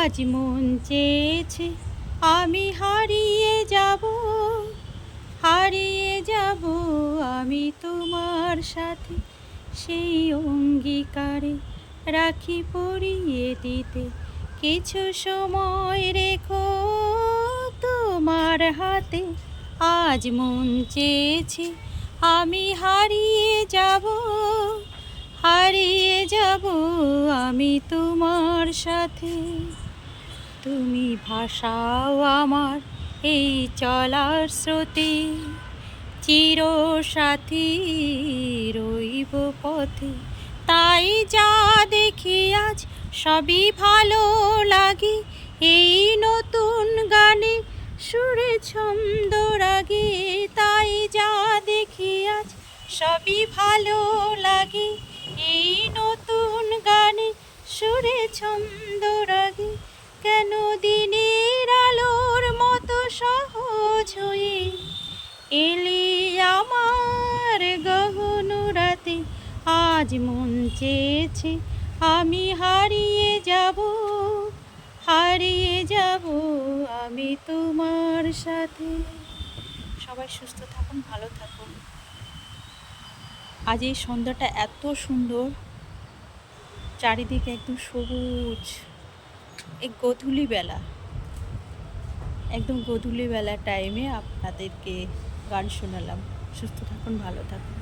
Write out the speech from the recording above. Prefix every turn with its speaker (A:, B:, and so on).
A: আজ মন চেয়েছে আমি হারিয়ে যাব, হারিয়ে যাব আমি তোমার সাথে। সেই অঙ্গীকারে রাখি পরিয়ে দিতে, কিছু সময় রেখো তোমার হাতে। আজ মন চেয়েছে আমি হারিয়ে যাব, হারিয়ে যাব আমি তোমার সাথে। তুমি ভাষাও আমার এই চলার স্রোতে, চির সাথী রইব পথে। তাই যা দেখি আজ সবই ভালো লাগে, এই নতুন গানে সুরে ছন্দ রাগে। তাই যা দেখি আজ সবই ভালো লাগে, এই নতুন গানে সুরে ছন্দ রাগে। কেন দিনের আলোর মতো সহজ হয়ে এলি আমার গহন রাতে। আজ মন চেয়েছে আমি হারিয়ে যাব, হারিয়ে যাব আমি তোমার সাথে। সবাই সুস্থ থাকুন, ভালো থাকুন। আজ এই সন্ধ্যাটা এত সুন্দর, চারিদিকে একদম সবুজ। এই গোধূলি বেলা, একদম গোধূলি বেলা টাইমে আপনাদেরকে গান শোনালাম। সুস্থ থাকুন, ভালো থাকুন।